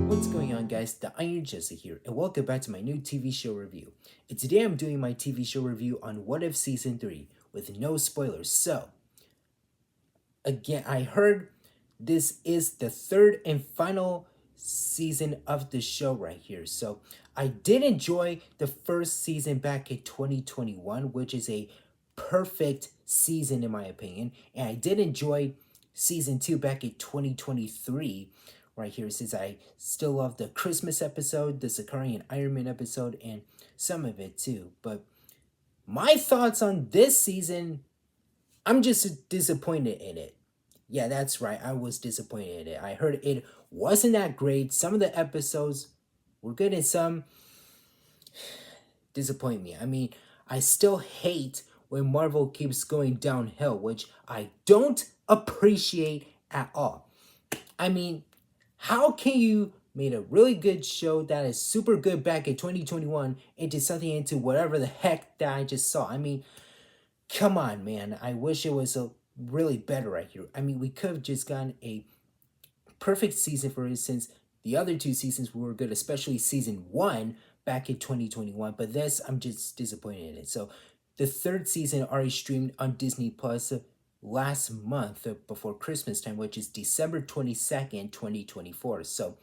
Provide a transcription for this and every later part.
What's going on, guys? The Iron Jesse here, and welcome back to my new TV show review. And today I'm doing my TV show review on What If Season 3 with no spoilers. So, again, I heard this is the third and final season of the show right here. So, I did enjoy the first season back in 2021, which is a perfect season in my opinion. And I did enjoy season 2 back in 2023 right here, since I still love the Christmas episode, the Sakari and Iron Man episode, and some of it too. But my thoughts on this season, I'm just disappointed in it. Yeah, that's right. I was disappointed in it. I heard it wasn't that great. Some of the episodes were good and some disappoint me. I mean, I still hate when Marvel keeps going downhill, which I don't appreciate at all. I mean, how can you made a really good show that is super good back in 2021 into something into whatever the heck that I just saw? I mean, come on, man. I wish it was a really better right here. I mean, we could have just gotten a perfect season for it, since the other two seasons were good, especially season 1 back in 2021. But this, I'm just disappointed in it. So the third season already streamed on Disney Plus last month, before Christmas time, which is December 22nd, 2024. So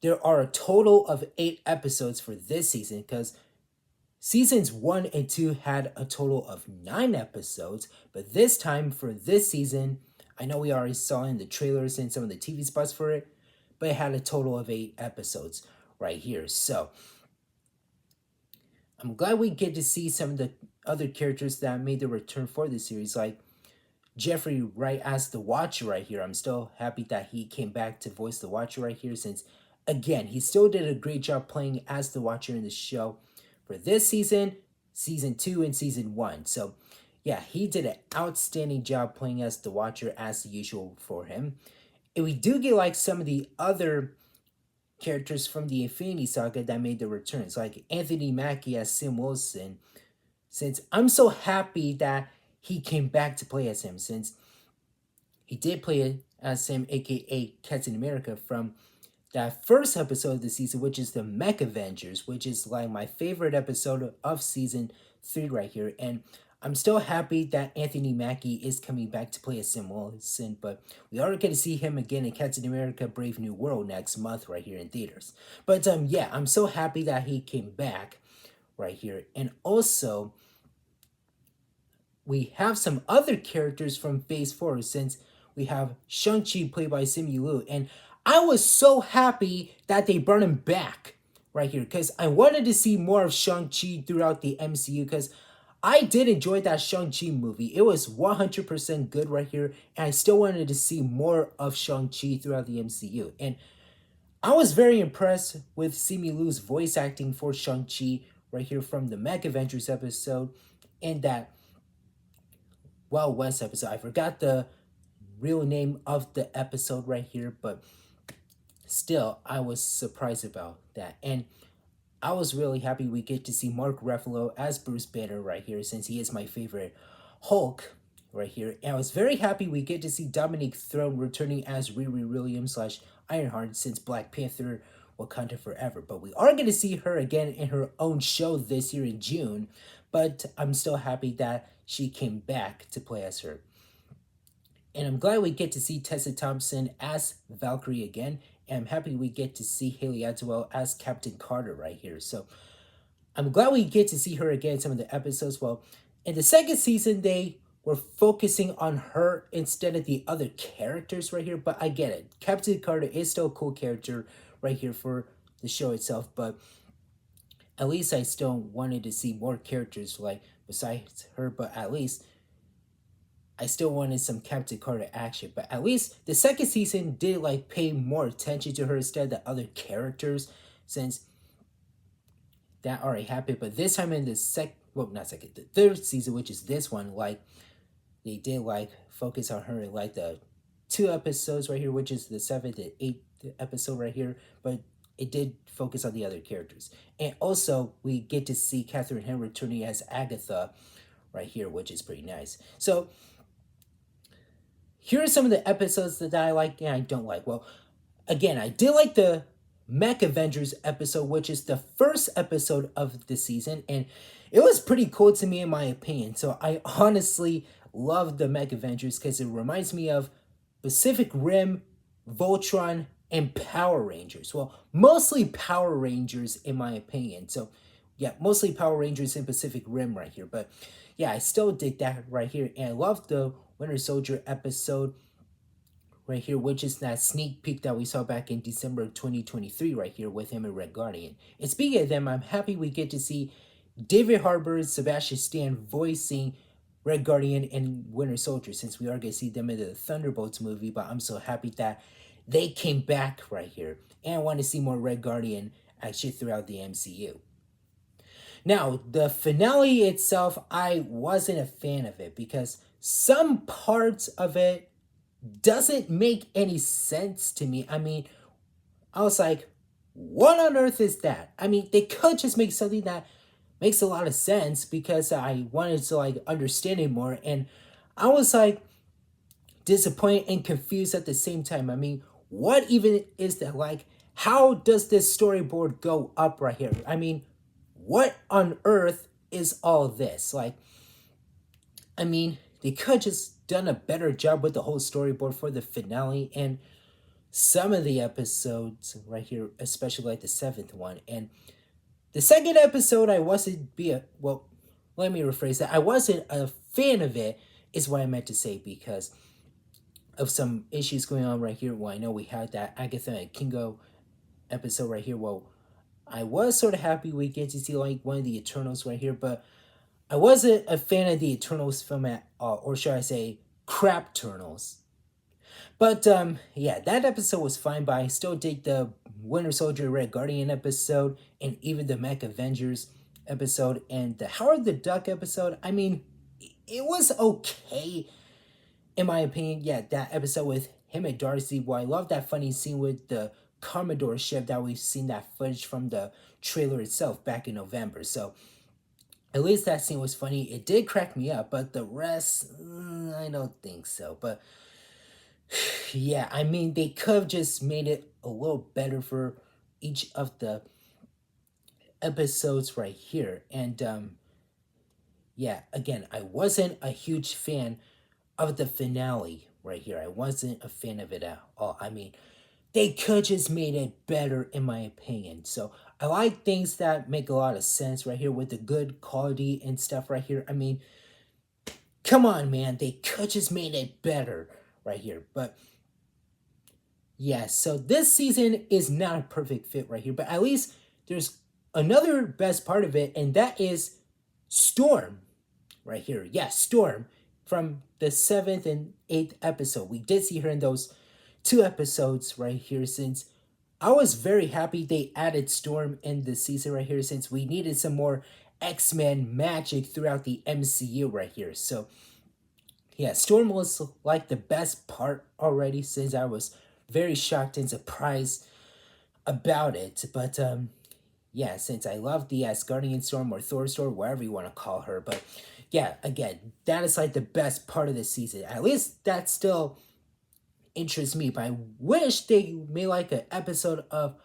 there are a total of 8 episodes for this season, because seasons 1 and 2 had a total of 9 episodes. But this time for this season, I know we already saw in the trailers and some of the TV spots for it, but it had a total of 8 episodes right here. So I'm glad we get to see some of the other characters that made their return for the series, like Jeffrey Wright as the Watcher right here. I'm still happy that he came back to voice the Watcher right here, since, again, he still did a great job playing as the Watcher in the show for this season, season 2, and season 1. So, yeah, he did an outstanding job playing as the Watcher as usual for him. And we do get like some of the other characters from the Infinity Saga that made their returns, like Anthony Mackie as Sam Wilson, since I'm so happy that he came back to play as him, since he did play as Sam, aka Captain America, from that first episode of the season, which is the Mech Avengers, which is like my favorite episode of season 3 right here. And I'm still happy that Anthony Mackie is coming back to play as Sam Wilson, but we are going to see him again in Captain America Brave New World next month right here in theaters. But yeah, I'm so happy that he came back right here. And also, we have some other characters from Phase 4, since we have Shang-Chi played by Simu Liu, and I was so happy that they brought him back right here, because I wanted to see more of Shang-Chi throughout the MCU, because I did enjoy that Shang-Chi movie. It was 100% good right here, and I still wanted to see more of Shang-Chi throughout the MCU. And I was very impressed with Simu Liu's voice acting for Shang-Chi right here from the Mech Avengers episode, and that Wild West episode. I forgot the real name of the episode right here, but still, I was surprised about that. And I was really happy we get to see Mark Ruffalo as Bruce Banner right here, since he is my favorite Hulk right here. And I was very happy we get to see Dominique Throne returning as Riri Williams slash Ironheart, since Black Panther Wakanda Forever. But we are going to see her again in her own show this year in June. But I'm still happy that she came back to play as her. And I'm glad we get to see Tessa Thompson as Valkyrie again. And I'm happy we get to see Haley Atwell as Captain Carter right here. So I'm glad we get to see her again in some of the episodes. Well, in the second season, they were focusing on her instead of the other characters right here. But I get it. Captain Carter is still a cool character right here for the show itself. But at least I still wanted to see more characters like besides her. But at least I still wanted some Captain Carter action, but at least the second season did like pay more attention to her instead of the other characters, since that already happened. But this time in the not second, the third season, which is this one, like they did like focus on her in like the 2 episodes right here, which is the 7th and 8th episode right here. But it did focus on the other characters. And also, we get to see Catherine Hahn returning as Agatha right here, which is pretty nice. So, here are some of the episodes that I like and I don't like. Well, again, I did like the Mech Avengers episode, which is the first episode of the season, and it was pretty cool to me in my opinion. So I honestly love the Mech Avengers because it reminds me of Pacific Rim, Voltron, and Power Rangers. Well, mostly Power Rangers in my opinion. So yeah, mostly Power Rangers in Pacific Rim right here. But yeah, I still did that right here, and I love the Winter Soldier episode right here, which is that sneak peek that we saw back in December of 2023 right here with him and Red Guardian. And speaking of them, I'm happy we get to see David Harbour and Sebastian Stan voicing Red Guardian and Winter Soldier, since we are going to see them in the Thunderbolts movie, but I'm so happy that they came back right here. And I want to see more Red Guardian action throughout the MCU. Now, the finale itself, I wasn't a fan of it because some parts of it doesn't make any sense to me. I mean, I was like, what on earth is that? I mean, they could just make something that makes a lot of sense because I wanted to like understand it more. And I was like disappointed and confused at the same time. I mean, what even is that? Like, how does this storyboard go up right here? I mean, what on earth is all this? Like, I mean, they could just done a better job with the whole storyboard for the finale and some of the episodes right here, especially like the seventh one. And the second episode, I wasn't be a well. Let me rephrase that. I wasn't a fan of it, is what I meant to say, because of some issues going on right here. Well, I know we had that Agatha and Kingo episode right here. Well, I was sort of happy we get to see like one of the Eternals right here, but I wasn't a fan of the Eternals film at all, or should I say, crap Eternals. But yeah, that episode was fine, but I still dig the Winter Soldier Red Guardian episode and even the Mech Avengers episode and the Howard the Duck episode. I mean, it was okay in my opinion. Yeah, that episode with him and Darcy. Well, I love that funny scene with the Commodore ship that we've seen that footage from the trailer itself back in November. So at least that scene was funny. It did crack me up, but the rest, I don't think so. But yeah, I mean, they could have just made it a little better for each of the episodes right here. And yeah, again, I wasn't a huge fan of the finale right here. I wasn't a fan of it at all. I mean, they could just made it better in my opinion. So I like things that make a lot of sense right here with the good quality and stuff right here. I mean, come on, man, they could just made it better right here. But yeah, so this season is not a perfect fit right here, but at least there's another best part of it, and that is Storm right here. Yeah, Storm from the 7th and 8th episode. We did see her in those 2 episodes right here, since I was very happy they added Storm in the season right here, since we needed some more X-Men magic throughout the MCU right here. So yeah, Storm was like the best part already, since I was very shocked and surprised about it. But yeah, since I love the Asgardian Storm or Thor Storm, whatever you want to call her. But yeah, again, that is like the best part of the season. At least that still interests me. But I wish they made like an episode of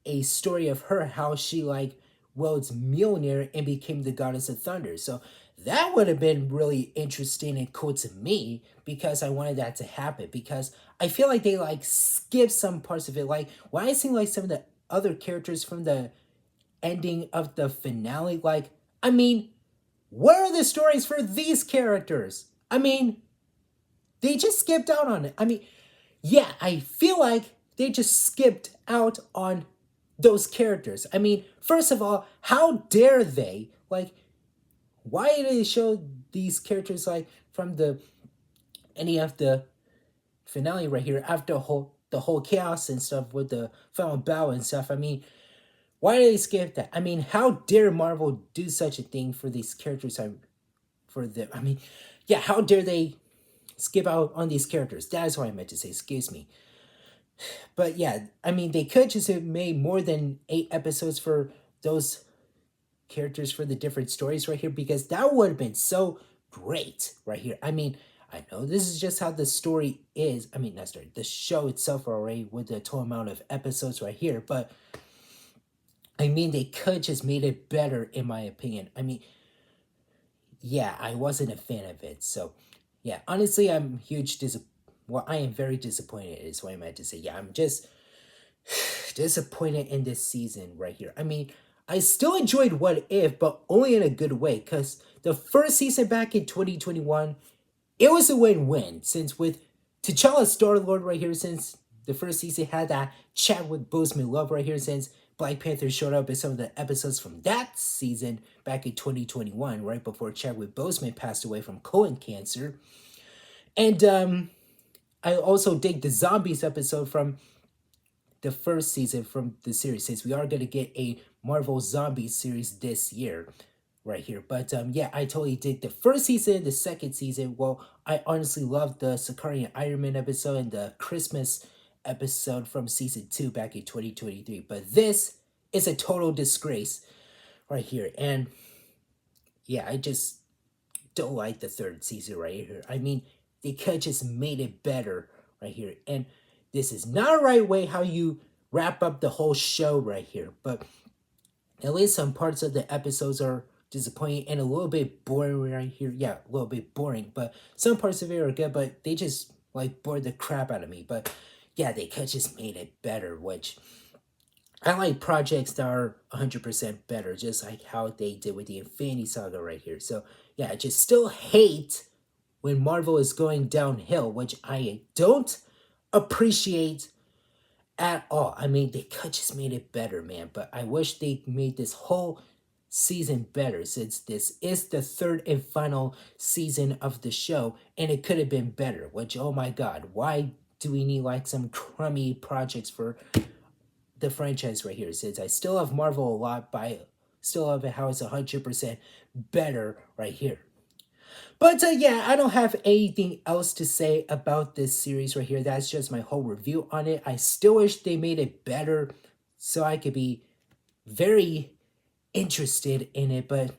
a story of her, how she like wields Mjolnir and became the goddess of thunder. So that would have been really interesting and cool to me, because I wanted that to happen, because I feel like they like skipped some parts of it. Like when I see like some of the other characters from the ending of the finale, like, I mean, where are the stories for these characters? I mean, they just skipped out on it. I mean, yeah, I feel like they just skipped out on those characters. I mean, first of all, how dare they? Like, why did they show these characters like from the any of the finale right here after the whole chaos and stuff with the final battle and stuff? I mean, why did they skip that? I mean, how dare Marvel do such a thing for these characters? For them, I mean, yeah, how dare they skip out on these characters? That is what I meant to say. Excuse me. But yeah, I mean, they could just have made more than 8 episodes for those characters for the different stories right here, because that would have been so great right here. I mean, I know this is just how the story is. I mean, not story, the show itself already with the total amount of episodes right here, but I mean, they could just made it better in my opinion. I mean, yeah, I wasn't a fan of it. So, yeah, honestly, well, I am very disappointed is what I meant to say. Yeah, I'm just disappointed in this season right here. I mean, I still enjoyed What If, but only in a good way, because the first season back in 2021, it was a win-win, since with T'Challa Star-Lord right here, since the first season had that chat with Boseman Love right here, since Black Panther showed up in some of the episodes from that season back in 2021, right before Chadwick Boseman passed away from colon cancer. And I also dig the zombies episode from the first season from the series, since we are going to get a Marvel zombie series this year right here. But yeah, I totally did the first season, the second season. Well, I honestly loved the Sakari and Iron Man episode and the Christmas episode from season 2 back in 2023. But this is a total disgrace right here. And yeah, I just don't like the third season right here. I mean, they could have just made it better right here. And this is not a right way how you wrap up the whole show right here. But at least some parts of the episodes are disappointing and a little bit boring right here. Yeah, a little bit boring, but some parts of it are good, but they just like bored the crap out of me. But yeah, they could just made it better, which I like projects that are 100% better, just like how they did with the Infinity Saga right here. So yeah, I just still hate when Marvel is going downhill, which I don't appreciate at all. I mean, they could just made it better, man. But I wish they made this whole season better, since this is the third and final season of the show, and it could have been better. Which, oh my god, why do we need like some crummy projects for the franchise right here? Since I still love Marvel a lot, but I still love it how it's 100% better right here. But yeah, I don't have anything else to say about this series right here. That's just my whole review on it. I still wish they made it better so I could be very interested in it. But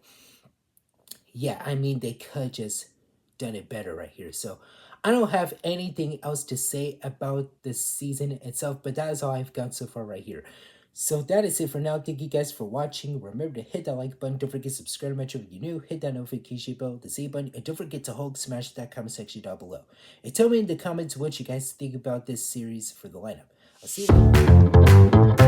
yeah, I mean, they could just done it better right here. So I don't have anything else to say about the season itself, but that is all I've got so far right here. So that is it for now. Thank you guys for watching. Remember to hit that like button. Don't forget to subscribe to my channel if you're new. Hit that notification bell, the same button, and don't forget to smash that comment section down below. And tell me in the comments what you guys think about this series for the lineup. I'll see you later.